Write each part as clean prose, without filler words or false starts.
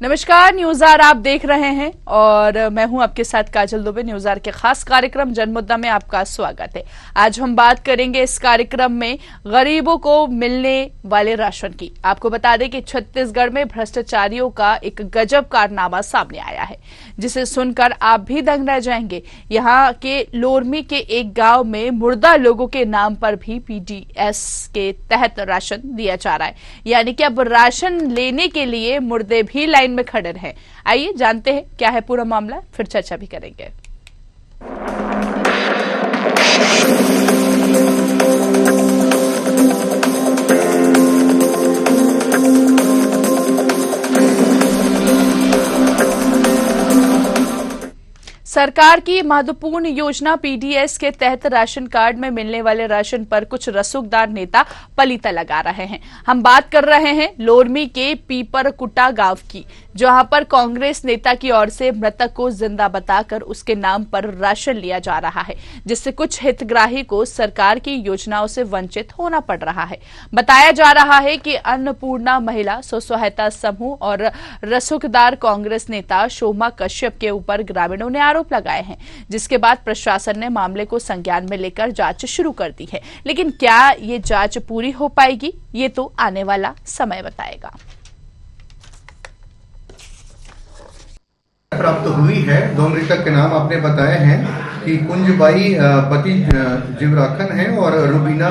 नमस्कार, न्यूज़-आर आप देख रहे हैं और मैं हूं आपके साथ काजल दुबे। न्यूज़-आर के खास कार्यक्रम जनमुद्दा में आपका स्वागत है। आज हम बात करेंगे इस कार्यक्रम में गरीबों को मिलने वाले राशन की। आपको बता दें कि छत्तीसगढ़ में भ्रष्टाचारियों का एक गजब कारनामा सामने आया है, जिसे सुनकर आप भी दंग रह जाएंगे। यहाँ के लोरमी के एक गाँव में मुर्दा लोगों के नाम पर भी पीडीएस के तहत राशन दिया जा रहा है, यानी कि अब राशन लेने के लिए मुर्दे भी लाइन में खड़े हैं। आइए जानते हैं क्या है पूरा मामला, फिर चर्चा भी करेंगे। सरकार की महत्वपूर्ण योजना पीडीएस के तहत राशन कार्ड में मिलने वाले राशन पर कुछ रसूखदार नेता पलीता लगा रहे हैं। हम बात कर रहे हैं लोरमी के पीपरकुटा गांव की, जहां पर कांग्रेस नेता की ओर से मृतक को जिंदा बताकर उसके नाम पर राशन लिया जा रहा है, जिससे कुछ हितग्राही को सरकार की योजनाओं से वंचित होना पड़ रहा है। बताया जा रहा है कि अन्नपूर्णा महिला स्व सहायता समूह और रसूखदार कांग्रेस नेता शोमा कश्यप के ऊपर ग्रामीणों ने आरोप लगाए हैं, जिसके बाद प्रशासन ने मामले को संज्ञान में लेकर जांच शुरू कर दी है। लेकिन क्या ये जांच पूरी हो पाएगी, ये तो आने वाला समय बताएगा। प्राप्त हुई है। दो मृतक के नाम आपने बताए हैं कि कुंजबाई पति जीवराखन है और रुबीना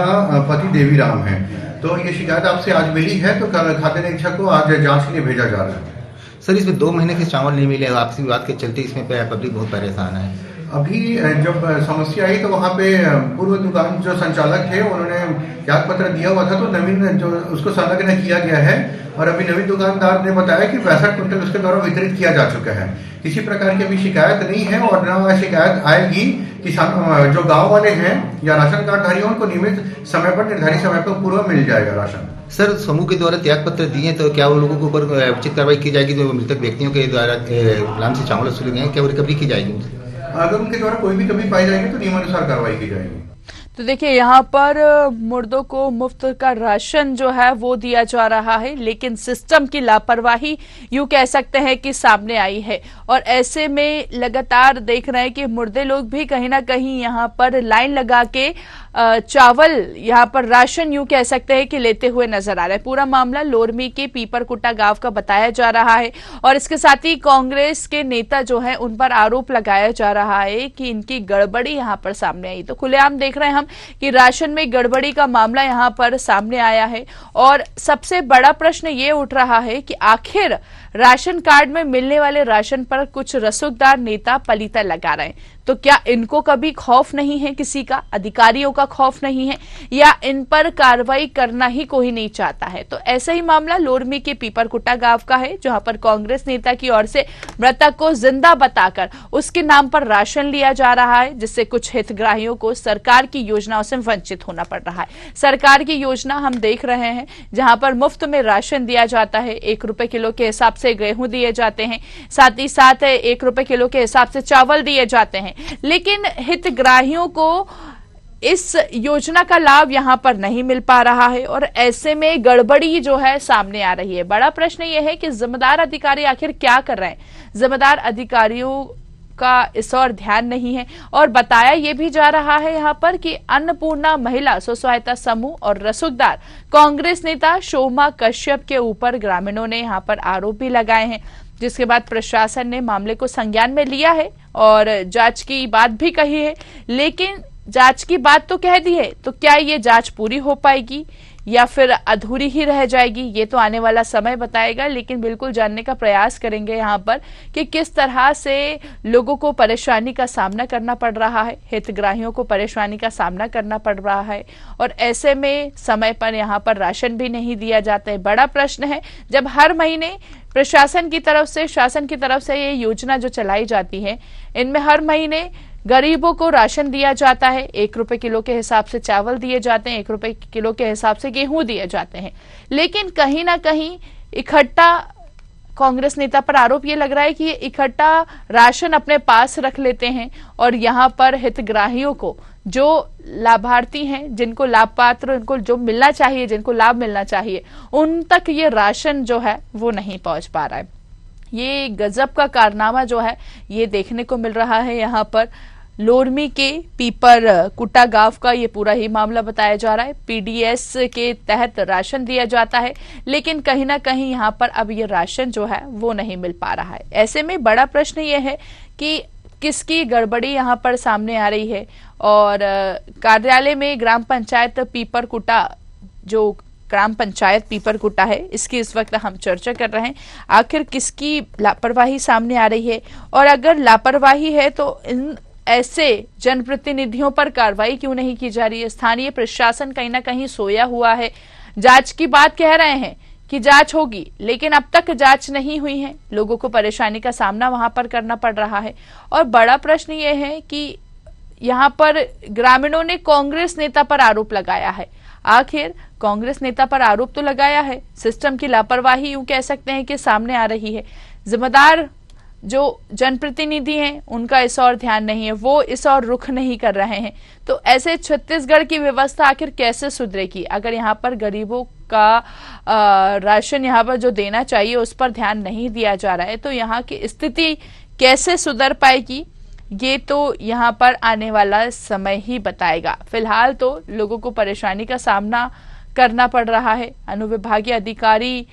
पति देवीराम है। तो ये शिकायत आपसे आज मिली है, तो खाद्य निरीक्षक को आज जांच के लिए भेजा जा रहा है। सर, इसमें 2 महीने के चावल नहीं मिले, आपसी विवाद के चलते इसमें पब्लिक बहुत परेशान है। अभी जब समस्या आई तो वहाँ पे पूर्व दुकान जो संचालक थे उन्होंने त्याग पत्र दिया हुआ था, तो नवीन जो उसको संलग्न किया गया है और अभी नवीन दुकानदार ने बताया कि 65 क्विंटल उसके द्वारा वितरित किया जा चुका है। किसी प्रकार की अभी शिकायत नहीं है और न शिकायत आएगी। किसान जो गाँव वाले हैं या राशन कार्ड धारी उनको नियमित समय पर निर्धारित समय पर पूरा मिल जाएगा राशन। सर, समूह के द्वारा त्याग पत्र दिए तो क्या उन लोगों के ऊपर उचित कार्रवाई की जाएगी? जो मृतक व्यक्तियों के द्वारा नाम से चावल वसूले गए हैं, क्या वो रिकवरी की जाएगी? अगर उनके द्वारा कोई भी कमी पाई जाएगी तो नियमानुसार कार्रवाई की जाएगी। तो देखिए, यहाँ पर मुर्दों को मुफ्त का राशन जो है वो दिया जा रहा है, लेकिन सिस्टम की लापरवाही यूं कह सकते हैं कि सामने आई है। और ऐसे में लगातार देख रहे हैं कि मुर्दे लोग भी कहीं ना कहीं यहाँ पर लाइन लगा के चावल, यहाँ पर राशन यूं कह सकते हैं कि लेते हुए नजर आ रहे हैं। पूरा मामला लोरमी के पीपरकुटा गांव का बताया जा रहा है और इसके साथ ही कांग्रेस के नेता जो है उन पर आरोप लगाया जा रहा है कि इनकी गड़बड़ी यहाँ पर सामने आई। तो खुलेआम देख रहे हैं हम कि राशन में गड़बड़ी का मामला यहाँ पर सामने आया है और सबसे बड़ा प्रश्न ये उठ रहा है कि आखिर राशन कार्ड में मिलने वाले राशन पर कुछ रसूखदार नेता पलीता लगा रहे हैं। तो क्या इनको कभी खौफ नहीं है, किसी का अधिकारियों का खौफ नहीं है, या इन पर कार्रवाई करना ही कोई नहीं चाहता है? तो ऐसा ही मामला लोरमी के पीपरकुटा गांव का है, जहां पर कांग्रेस नेता की ओर से मृतक को जिंदा बताकर उसके नाम पर राशन लिया जा रहा है, जिससे कुछ हितग्राहियों को सरकार की योजनाओं से वंचित होना पड़ रहा है। सरकार की योजना हम देख रहे हैं, जहां पर मुफ्त में राशन दिया जाता है, 1 रुपए किलो के हिसाब से गेहूं दिए जाते हैं, साथ ही साथ 1 रुपए किलो के हिसाब से चावल दिए जाते हैं, लेकिन हितग्राहियों को इस योजना का लाभ यहां पर नहीं मिल पा रहा है और ऐसे में गड़बड़ी जो है सामने आ रही है। बड़ा प्रश्न यह है कि जिम्मेदार अधिकारी आखिर क्या कर रहे हैं? जिम्मेदार अधिकारियों का इस और ध्यान नहीं है। और बताया यह भी जा रहा है यहां पर कि अन्नपूर्णा महिला स्व सहायता समूह और रसूखदार कांग्रेस नेता शोमा कश्यप के ऊपर ग्रामीणों ने यहां पर आरोप भी लगाए हैं, जिसके बाद प्रशासन ने मामले को संज्ञान में लिया है और जांच की बात भी कही है। लेकिन जांच की बात तो कह दी है, तो क्या ये जांच पूरी हो पाएगी या फिर अधूरी ही रह जाएगी, ये तो आने वाला समय बताएगा। लेकिन बिल्कुल जानने का प्रयास करेंगे यहाँ पर कि किस तरह से लोगों को परेशानी का सामना करना पड़ रहा है, हितग्राहियों को परेशानी का सामना करना पड़ रहा है और ऐसे में समय पर यहाँ पर राशन भी नहीं दिया जाता है। बड़ा प्रश्न है, जब हर महीने प्रशासन की तरफ से, शासन की तरफ से ये योजना जो चलाई जाती है, इनमें हर महीने गरीबों को राशन दिया जाता है, 1 रुपए किलो के हिसाब से चावल दिए जाते हैं, 1 रुपए किलो के हिसाब से गेहूं दिए जाते हैं, लेकिन कहीं ना कहीं इकट्ठा कांग्रेस नेता पर आरोप ये लग रहा है कि ये इकट्ठा राशन अपने पास रख लेते हैं और यहाँ पर हितग्राहियों को, जो लाभार्थी हैं, जिनको लाभ पात्र, उनको जो मिलना चाहिए, जिनको लाभ मिलना चाहिए, उन तक ये राशन जो है वो नहीं पहुंच पा रहा है। ये गजब का कारनामा जो है ये देखने को मिल रहा है। यहाँ पर लोरमी के पीपर कुटा गांव का ये पूरा ही मामला बताया जा रहा है। पीडीएस के तहत राशन दिया जाता है, लेकिन कहीं ना कहीं यहाँ पर अब ये राशन जो है वो नहीं मिल पा रहा है। ऐसे में बड़ा प्रश्न ये है कि किसकी गड़बड़ी यहाँ पर सामने आ रही है। और कार्यालय में ग्राम पंचायत पीपर कुटा, जो ग्राम पंचायत पीपर कुटा है, इसकी इस वक्त हम चर्चा कर रहे हैं। आखिर किसकी लापरवाही सामने आ रही है, और अगर लापरवाही है तो इन ऐसे जनप्रतिनिधियों पर कार्रवाई क्यों नहीं की जा रही है। स्थानीय प्रशासन कहीं ना कहीं सोया हुआ है। जांच की बात कह रहे हैं कि जांच होगी, लेकिन अब तक जांच नहीं हुई है। लोगों को परेशानी का सामना वहां पर करना पड़ रहा है। और बड़ा प्रश्न ये है कि यहाँ पर ग्रामीणों ने कांग्रेस नेता पर आरोप लगाया है। आखिर कांग्रेस नेता पर आरोप तो लगाया है, सिस्टम की लापरवाही यूं कह सकते हैं कि सामने आ रही है। जिम्मेदार जो जनप्रतिनिधि हैं उनका इस और ध्यान नहीं है, वो इस और रुख नहीं कर रहे हैं। तो ऐसे छत्तीसगढ़ की व्यवस्था आखिर कैसे सुधरेगी अगर यहाँ पर गरीबों का राशन यहाँ पर जो देना चाहिए उस पर ध्यान नहीं दिया जा रहा है। तो यहाँ की स्थिति कैसे सुधर पाएगी ये तो यहाँ पर आने वाला समय ही बताएगा। फिलहाल तो लोगों को परेशानी का सामना करना पड़ रहा है। अनुविभागीय अधिकारी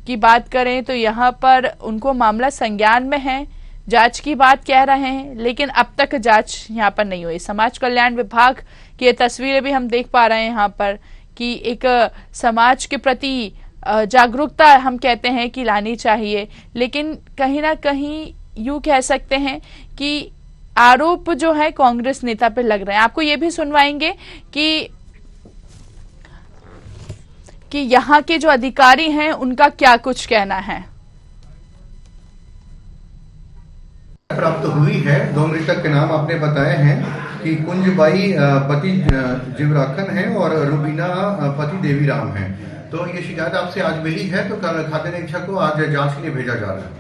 की बात करें तो यहाँ पर उनको मामला संज्ञान में है, जांच की बात कह रहे हैं, लेकिन अब तक जांच यहाँ पर नहीं हुई। समाज कल्याण विभाग की ये तस्वीरें भी हम देख पा रहे हैं यहाँ पर कि एक समाज के प्रति जागरूकता हम कहते हैं कि लानी चाहिए, लेकिन कहीं ना कहीं यूं कह सकते हैं कि आरोप जो है कांग्रेस नेता पे लग रहे हैं। आपको ये भी सुनवाएंगे कि यहाँ के जो अधिकारी हैं उनका क्या कुछ कहना है। प्राप्त हुई है, 2 मृतक के नाम आपने बताए हैं कि कुंजबाई पति जीवराखन है और रुबीना पति देवीराम है। तो ये शिकायत आपसे आज मिली है, तो खाद्य निरीक्षक को आज जांच के लिए भेजा जा रहा है।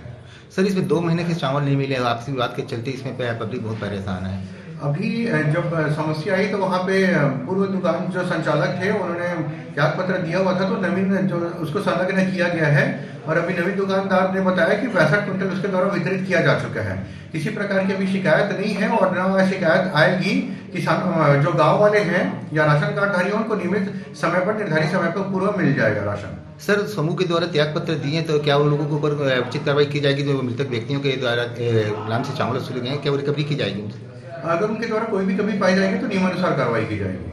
सर, इसमें 2 महीने के चावल नहीं मिले, आपसी बात के चलते इसमें पब्लिक बहुत परेशान है। अभी जब समस्या आई तो वहाँ पे पूर्व दुकान जो संचालक थे उन्होंने त्याग पत्र दिया हुआ था, तो नवीन जो उसको संलग्न किया गया है और अभी नवीन दुकानदार ने बताया कि 62 क्विंटल उसके द्वारा वितरित किया जा चुका है। किसी प्रकार की अभी शिकायत नहीं है और न शिकायत आएगी। किसान जो गाँव वाले हैं या राशन कार्डधारी उनको नियमित समय पर, निर्धारित समय पर पूर्व मिल जाएगा राशन। सर, समूह के द्वारा त्याग पत्र दिए तो क्या उन लोगों के ऊपर उचित कार्रवाई की जाएगी जो मृतक व्यक्तियों के द्वारा नाम से चावल वसूले गए हैं, क्या वो रिकवरी की जाएगी? अगर उनके द्वारा कोई भी कमी पाई जाएगी तो नियमानुसार कार्रवाई की जाएगी।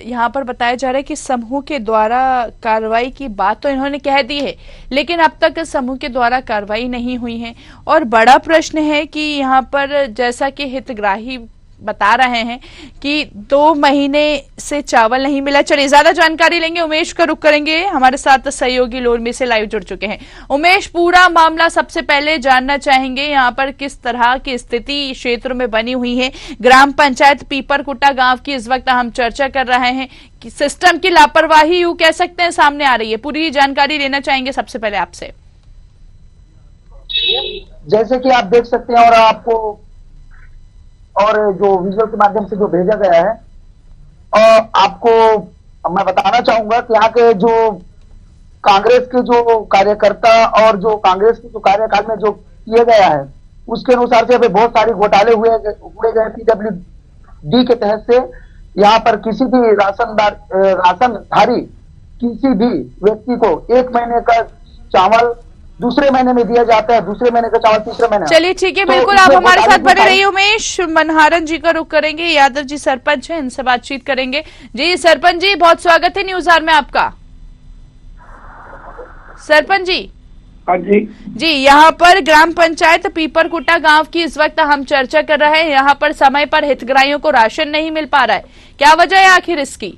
यहाँ पर बताया जा रहा है कि समूह के द्वारा कार्रवाई की बात तो इन्होंने कह दी है, लेकिन अब तक समूह के द्वारा कार्रवाई नहीं हुई है। और बड़ा प्रश्न है कि यहाँ पर जैसा कि हितग्राही बता रहे हैं कि 2 महीने से चावल नहीं मिला। चलिए ज्यादा जानकारी लेंगे, उमेश का रुख करेंगे, हमारे साथ सहयोगी लोरमी से लाइव जुड़ चुके हैं। उमेश, पूरा मामला सबसे पहले जानना चाहेंगे, यहाँ पर किस तरह की स्थिति क्षेत्र में बनी हुई है। ग्राम पंचायत पीपर कुटा गांव की इस वक्त हम चर्चा कर रहे हैं कि सिस्टम की लापरवाही यूं कह सकते हैं सामने आ रही है। पूरी जानकारी लेना चाहेंगे सबसे पहले आपसे। जैसे कि आप देख सकते हैं और जो विजुअल के माध्यम से जो भेजा गया है, और आपको मैं बताना चाहूंगा कि यहाँ के जो कांग्रेस के जो कार्यकर्ता और जो कांग्रेस के जो कार्यकाल में जो किया गया है उसके अनुसार से अभी बहुत सारे घोटाले उड़े गए PWD के तहत से। यहाँ पर किसी भी राशनधारी किसी भी व्यक्ति को 1 महीने का चावल दूसरे महीने में दिया जाता है, दूसरे महीने का चावल तीसरे महीने। चलिए ठीक है, बिल्कुल आप हमारे साथ बने रहिए। उमेश मनहारन जी का रुख करेंगे, यादव जी सरपंच हैं, इनसे बातचीत करेंगे। जी सरपंच जी, बहुत स्वागत है न्यूज आवर में आपका। सरपंच जी। हाँ जी जी, यहाँ पर ग्राम पंचायत पीपरकुटा गांव की इस वक्त हम चर्चा कर रहे हैं। यहाँ पर समय पर हितग्राहियों को राशन नहीं मिल पा रहा है, क्या वजह है आखिर इसकी?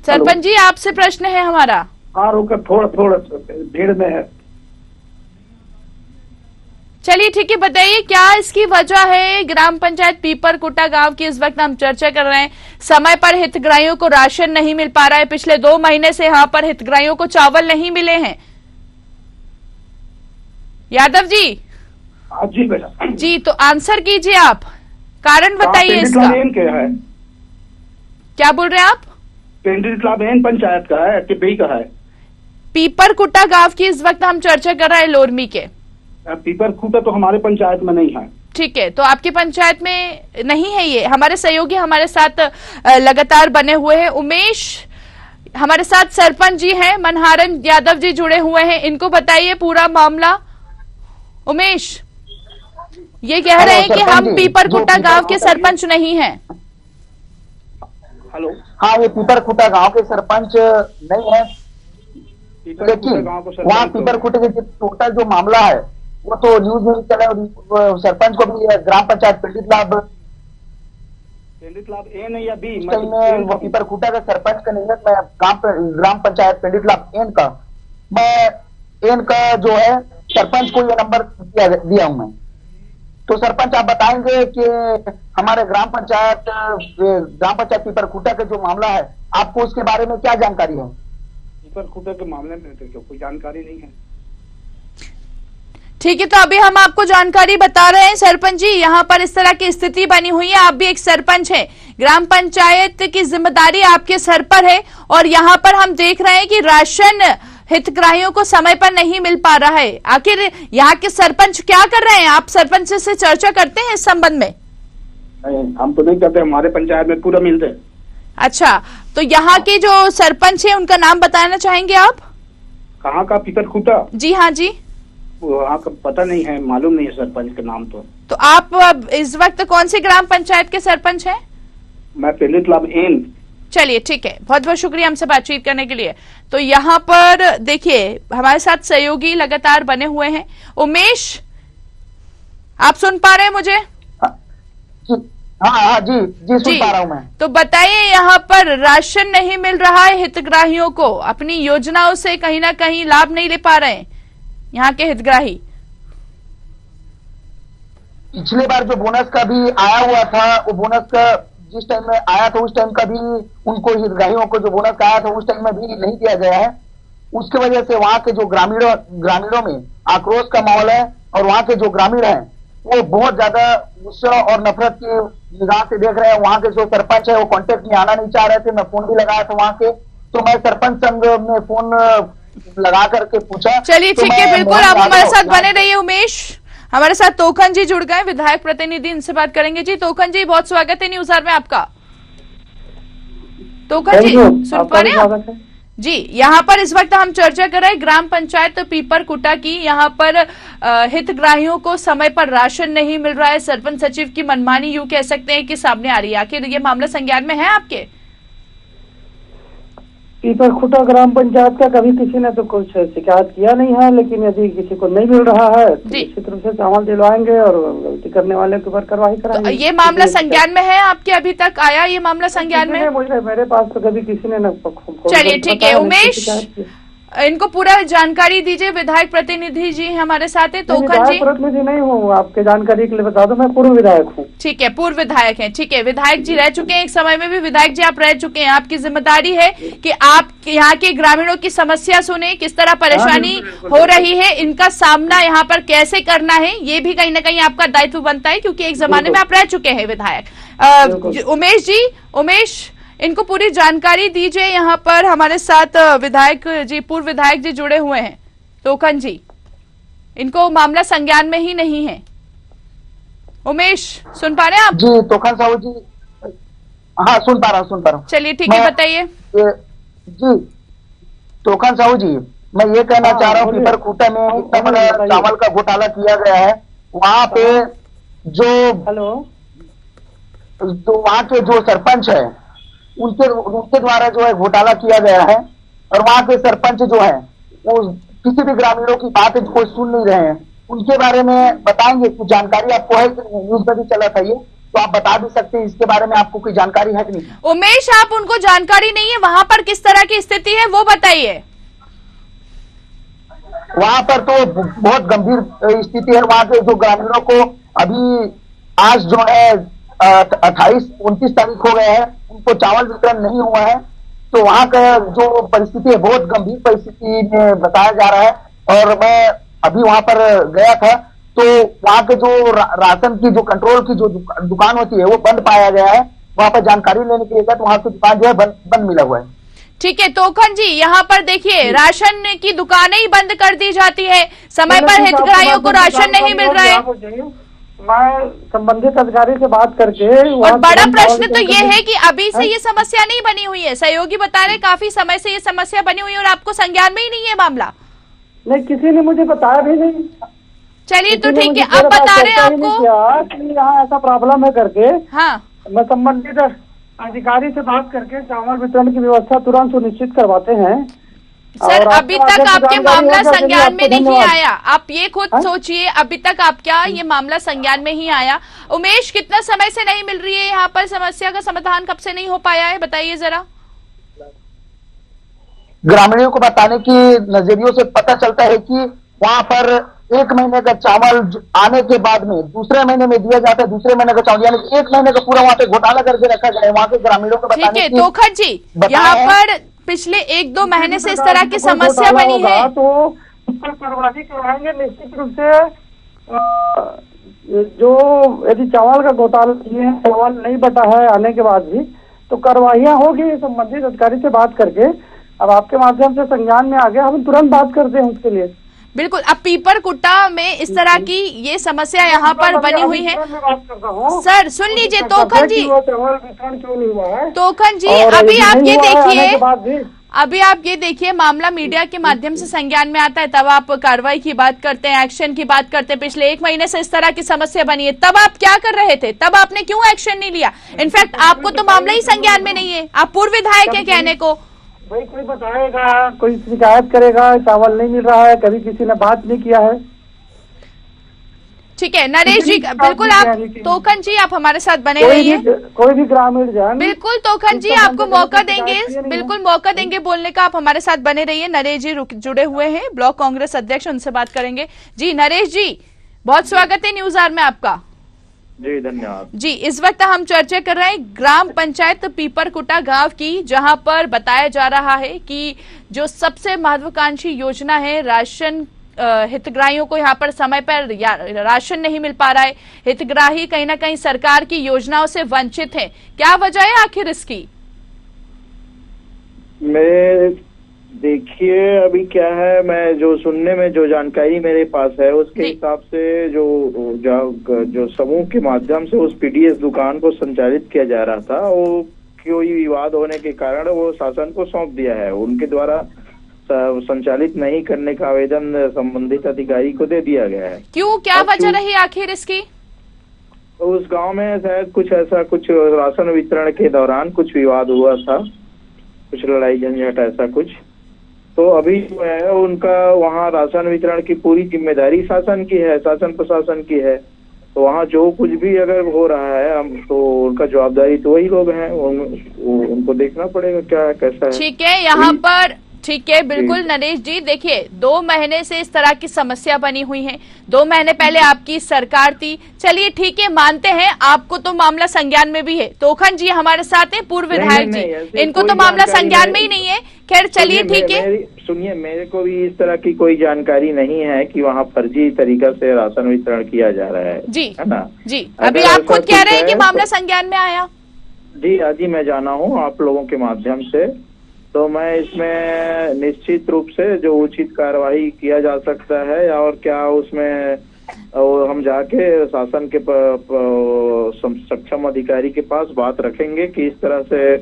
सरपंच जी, आपसे प्रश्न है हमारा। हाँ, रुका, थोड़ा भीड़ में है। चलिए ठीक है, बताइए क्या इसकी वजह है। ग्राम पंचायत पीपरकुटा गांव की इस वक्त हम चर्चा कर रहे हैं। समय पर हितग्राहियों को राशन नहीं मिल पा रहा है, पिछले 2 महीने से यहाँ पर हितग्राहियों को चावल नहीं मिले हैं। यादव जी। हाँ जी बेटा जी, तो आंसर कीजिए आप, कारण बताइए इसका। क्या है? क्या बोल रहे हैं आप? पेंड्री तालाब एन पंचायत का है, टिब्बी का है। पीपरकुटा गांव की इस वक्त हम चर्चा कर रहे हैं, लोरमी के। पीपरकुटा तो हमारे पंचायत में नहीं है। ठीक है, तो आपकी पंचायत में नहीं है ये। हमारे सहयोगी हमारे साथ लगातार बने हुए हैं। उमेश, हमारे साथ सरपंच जी हैं, मनहारन यादव जी जुड़े हुए हैं, इनको बताइए पूरा मामला। उमेश, ये कह रहे हैं कि हम पीपरकुटा गांव के सरपंच नहीं हैं। हेलो, हाँ, ये पीपरकुटा गांव के सरपंच नहीं है, लेकिन वहाँ पीपरकुटे के टोटल जो मामला है वो तो न्यूज में भी चला, और सरपंच को भी ग्राम पंचायत पेंड्री तालाब एन या बी में वो पीपरकुटा का सरपंच का नहीं है, मैं ग्राम पंचायत पेंड्री तालाब एन का, मैं एन का जो है सरपंच को ये नंबर दिया हूं मैं। तो सरपंच आप बताएंगे कि हमारे ग्राम पंचायत पीपरकुटा का जो मामला है, आपको उसके बारे में क्या जानकारी है? पीपरकुटा के मामले में तो कोई जानकारी नहीं है। ठीक है, तो अभी हम आपको जानकारी बता रहे हैं सरपंच जी। यहाँ पर इस तरह की स्थिति बनी हुई है, आप भी एक सरपंच हैं, ग्राम पंचायत की जिम्मेदारी आपके सर पर है, और यहाँ पर हम देख रहे हैं कि राशन हितग्राहियों को समय पर नहीं मिल पा रहा है। आखिर यहाँ के सरपंच क्या कर रहे हैं? आप सरपंच से चर्चा करते हैं इस संबंध में? हम तो नहीं करते, हमारे पंचायत में पूरा मिलते। अच्छा, तो यहाँ के जो सरपंच है उनका नाम बताना चाहेंगे आप? कहाँ का? पीपरकुटा? जी हाँ जी। वहाँ का पता नहीं है, मालूम नहीं है सरपंच का नाम। तो आप इस वक्त कौन सी ग्राम पंचायत के सरपंच हैं? मैं पेंड्री तालाब एन। चलिए ठीक है, बहुत बहुत शुक्रिया हमसे बातचीत करने के लिए। तो यहाँ पर देखिए हमारे साथ सहयोगी लगातार बने हुए हैं। उमेश, आप सुन पा रहे हैं मुझे? हाँ जी सुन पा रहा हूँ मैं। तो बताइए, यहाँ पर राशन नहीं मिल रहा है हितग्राहियों को, अपनी योजनाओं से कहीं ना कहीं लाभ नहीं ले पा रहे हैं यहाँ के हितग्राही। पिछले बार जो बोनस का भी आया हुआ था, वो बोनस का जिस टाइम में आया था उस टाइम का भी उनको हितग्राहियों को जो बोनस आया था उस टाइम में भी नहीं दिया गया है। उसकी वजह से वहाँ के जो ग्रामीणों में आक्रोश का माहौल है, और वहाँ के जो ग्रामीण हैं वो बहुत ज्यादा गुस्सा और नफरत की निगाह से देख रहे हैं। वहाँ के जो सरपंच है वो कांटेक्ट में आना नहीं चाह रहे थे, मैं फोन भी लगाया था वहाँ के, तो मैं सरपंच संघ में फोन लगा करके पूछा। चलिए ठीक है, बिल्कुल आप हमारे साथ बने रहिए। उमेश, हमारे साथ तोखन जी जुड़ गए, विधायक प्रतिनिधि, इनसे बात करेंगे। जी तोखन जी, बहुत स्वागत है न्यूज आवर में आपका। तोखन जी सुन पा रहे हैं? जी, यहाँ पर इस वक्त हम चर्चा कर रहे हैं ग्राम पंचायत पीपरकुटा की। यहाँ पर हितग्राहियों को समय पर राशन नहीं मिल रहा है, सरपंच सचिव की मनमानी यूं कह सकते हैं कि सामने आ रही है। आखिर ये मामला संज्ञान में है आपके? पीपरकुटा ग्राम पंचायत का कभी किसी ने तो कुछ शिकायत किया नहीं है, लेकिन यदि किसी को नहीं मिल रहा है तो निश्चित रूप से चावल दिलवाएंगे और गलती करने वाले के ऊपर कार्रवाई कराएंगे। तो ये मामला संज्ञान में है आपके? अभी तक आया ये मामला संज्ञान में? मुझे मेरे पास तो कभी किसी ने न। चलिए ठीक है उमेश, इनको पूरा जानकारी दीजिए। विधायक प्रतिनिधि जी हमारे साथ है, तोखन जी। प्रतिनिधि नहीं हूँ, आपके जानकारी के लिए बता दो, मैं पूर्व विधायक हूँ। ठीक है, पूर्व विधायक हैं। ठीक है, विधायक जी रह चुके हैं, एक समय में भी विधायक जी आप रह चुके हैं। आपकी जिम्मेदारी है कि आप यहाँ के ग्रामीणों की समस्या सुने, किस तरह परेशानी हो रही है, इनका सामना यहाँ पर कैसे करना है, ये भी कहीं ना कहीं आपका दायित्व बनता है, क्योंकि एक जमाने में आप रह चुके हैं विधायक। उमेश जी, उमेश, इनको पूरी जानकारी दीजिए। यहाँ पर हमारे साथ विधायक जी, पूर्व विधायक जी जुड़े हुए हैं, तोखन जी, इनको मामला संज्ञान में ही नहीं है। उमेश सुन पा रहे हैं आप? जी तोखन साहू जी, हाँ सुन पा रहा हूँ। चलिए ठीक है, बताइए। जी तोखन साहू जी, मैं ये कहना चाह रहा हूँ, पीपरकुटा में इतना बड़ा चावल का घोटाला किया गया है, वहाँ पे जो वहाँ के जो सरपंच है उनके द्वारा जो है घोटाला किया गया है, और वहाँ के सरपंच जो है वो किसी भी ग्रामीणों की बात कोई सुन नहीं रहे हैं। उनके बारे में बताएंगे? कुछ जानकारी आपको है? न्यूज में भी चला था ये, तो आप बता भी सकते हैं, इसके बारे में आपको कोई जानकारी है कि नहीं? उमेश, आप उनको जानकारी नहीं है, वहाँ पर किस तरह की स्थिति है वो बताइए। वहाँ पर तो बहुत गंभीर स्थिति है। वहाँ के जो ग्रामीणों को अभी आज जो है 28-29 तारीख हो गए हैं, उनको चावल वितरण नहीं हुआ है। तो वहाँ का जो परिस्थिति है बहुत गंभीर परिस्थिति में बताया जा रहा है। और मैं अभी वहाँ पर गया था, तो वहाँ के जो राशन की जो कंट्रोल की जो दुकान होती है वो बंद पाया गया है। वहां पर जानकारी लेने के लिए गया तो वहां की दुकान जो है बंद मिला हुआ है। ठीक है तोखन जी, यहाँ पर देखिए राशन की दुकानें ही बंद कर दी जाती है, समय पर हितग्राहियों को राशन नहीं मिल रहा है। मैं संबंधित अधिकारी से बात करके, और बड़ा प्रश्न तो ये है कि अभी से ये समस्या नहीं बनी हुई है, सहयोगी बता रहे काफी समय से ये समस्या बनी हुई है और आपको संज्ञान में ही नहीं है मामला। नहीं, किसी ने मुझे बताया भी नहीं। चलिए तो ठीक है, अब बता रहे हैं आपको यहाँ ऐसा प्रॉब्लम है करके। हाँ, मैं संबंधित अधिकारी से बात करके चावल वितरण की व्यवस्था तुरंत सुनिश्चित करवाते हैं। सर अभी तक आपके मामला संज्ञान में नहीं आया, आप ये खुद सोचिए, अभी तक आपका ये मामला संज्ञान में ही आया। उमेश, कितना समय से नहीं मिल रही है यहाँ पर, समस्या का समाधान कब से नहीं हो पाया है, बताइए जरा। ग्रामीणों को बताने की नजरियों से पता चलता है कि वहां पर 1 महीने का चावल आने के बाद में दूसरे महीने में दिया जाता है, दूसरे महीने का चावल, यानी 1 महीने का पूरा वहां पे घोटाला करके रखा गया है। वहां के ग्रामीणों को बताने की तोखर जी, यहाँ पर पिछले 1-2 महीने से इस तरह की समस्या बनी है तो उस पर कार्रवाई करवाएंगे निश्चित रूप से। जो यदि चावल का घोटाला किए हैं, चावल नहीं बटा है आने के बाद भी, तो कार्रवाइयां होगी संबंधित अधिकारी से बात करके। अब आपके माध्यम से संज्ञान में आ गया, हम तुरंत बात करते हैं उसके लिए। बिल्कुल, अब पीपरकुटा में इस तरह की ये समस्या यहाँ पर बनी हुई है। सर सुन लीजिए तोखन जी, तोखन जी अभी आप ये देखिए, अभी आप ये देखिए मामला मीडिया के माध्यम से संज्ञान में आता है, तब आप कार्रवाई की बात करते हैं, एक्शन की बात करते हैं। पिछले 1 महीने से इस तरह की समस्या बनी है, तब आप क्या कर रहे थे, तब आपने क्यों एक्शन नहीं लिया? इनफैक्ट आपको तो मामला ही संज्ञान में नहीं है, आप पूर्व विधायक है कहने को। भाई कोई बताएगा, कोई शिकायत करेगा, चावल नहीं मिल रहा है, कभी किसी ने बात नहीं किया है। ठीक है नरेश जी, बिल्कुल आप तोखन जी आप हमारे साथ बने रहिए। कोई भी ग्रामीण जान, बिल्कुल तोखन जी आपको मौका देंगे, बिल्कुल मौका देंगे बोलने का, आप हमारे साथ बने रहिए। नरेश जी जुड़े हुए हैं, ब्लॉक कांग्रेस अध्यक्ष, उनसे बात करेंगे। जी नरेश जी, बहुत स्वागत है न्यूज आवर में आपका। जी धन्यवाद जी। इस वक्त हम चर्चा कर रहे हैं ग्राम पंचायत पीपरकुटा गांव की, जहां पर बताया जा रहा है कि जो सबसे महत्वाकांक्षी योजना है राशन, हितग्राहियों को यहाँ पर समय पर राशन नहीं मिल पा रहा है, हितग्राही कहीं ना कहीं सरकार की योजनाओं से वंचित हैं। क्या वजह है आखिर इसकी? देखिए अभी क्या है, मैं जो सुनने में जो जानकारी मेरे पास है उसके हिसाब से जो समूह के माध्यम से उस पीडीएस दुकान को संचालित किया जा रहा था, वो कोई विवाद होने के कारण वो शासन को सौंप दिया है। उनके द्वारा संचालित नहीं करने का आवेदन संबंधित अधिकारी को दे दिया गया है। क्यों, क्या वजह रही आखिर इसकी? उस गांव में शायद कुछ राशन वितरण के दौरान कुछ विवाद हुआ था, कुछ लड़ाई झंझट ऐसा कुछ। तो अभी जो है उनका वहाँ राशन वितरण की पूरी जिम्मेदारी शासन की है, शासन प्रशासन की है। तो वहाँ जो कुछ भी अगर हो रहा है हम तो उनका जवाबदारी तो वही लोग हैं, उनको देखना पड़ेगा क्या कैसा है। ठीक है, यहाँ पर ठीक है बिल्कुल नरेश जी, देखिए 2 महीने से इस तरह की समस्या बनी हुई है। 2 महीने पहले आपकी सरकार थी, चलिए ठीक है मानते हैं आपको तो मामला संज्ञान में भी है। तोखन जी हमारे साथ हैं, पूर्व विधायक जी, इनको तो मामला संज्ञान में ही नहीं है। खैर चलिए ठीक है, सुनिए मेरे को भी इस तरह की कोई जानकारी नहीं है कि वहाँ फर्जी तरीका से राशन वितरण किया जा रहा है जी, है ना जी। अभी आप खुद कह रहे हैं कि मामला संज्ञान में आया। जी आज ही मैं जाना हूँ आप लोगों के माध्यम से, तो मैं इसमें निश्चित रूप से जो उचित कार्रवाई किया जा सकता है और क्या उसमें हम जाके शासन के सक्षम अधिकारी के पास बात रखेंगे कि इस तरह से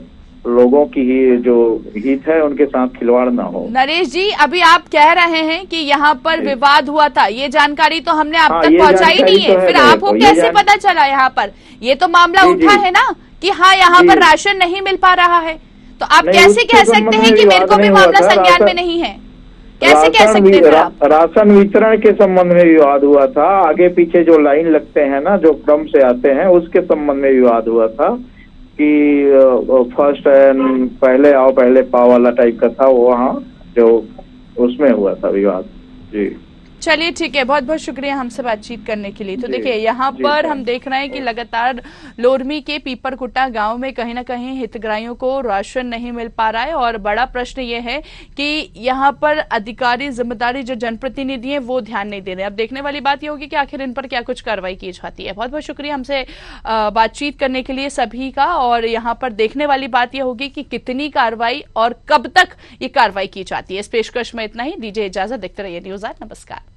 लोगों की जो हित है उनके साथ खिलवाड़ ना हो। नरेश जी अभी आप कह रहे हैं कि यहाँ पर विवाद हुआ था, ये जानकारी तो हमने अब तक पहुँचाई नहीं है, फिर आपको कैसे पता चला यहाँ पर? ये तो मामला उठा है ना कि हाँ यहाँ पर राशन नहीं मिल पा रहा है, तो आप कैसे कह सकते हैं कि मेरे को भी मामला संज्ञान में नहीं है? कैसे कह सकते हैं आप? राशन वितरण के संबंध में विवाद हुआ था, आगे पीछे जो लाइन लगते हैं ना, जो क्रम से आते हैं, उसके संबंध में विवाद हुआ था कि फर्स्ट पहले आओ पहले पाओ वाला टाइप का था वो, वहाँ जो उसमें हुआ था विवाद। जी चलिए ठीक है, बहुत बहुत शुक्रिया हमसे बातचीत करने के लिए। तो देखिए यहाँ पर हम देख रहे हैं कि लगातार लोरमी के पीपरकुटा गांव में कहीं ना कहीं हितग्राहियों को राशन नहीं मिल पा रहा है और बड़ा प्रश्न ये है कि यहाँ पर अधिकारी जिम्मेदारी जो जनप्रतिनिधि हैं वो ध्यान नहीं दे रहे। अब देखने वाली बात ये होगी कि आखिर इन पर क्या कुछ कार्रवाई की जाती है। बहुत बहुत शुक्रिया हमसे बातचीत करने के लिए सभी का। और यहाँ पर देखने वाली बात यह होगी कि कितनी कार्रवाई और कब तक ये कार्रवाई की जाती है। इस पेशकश में इतना ही, दीजिए इजाजत, देखते रहिए न्यूज़ 8। नमस्कार।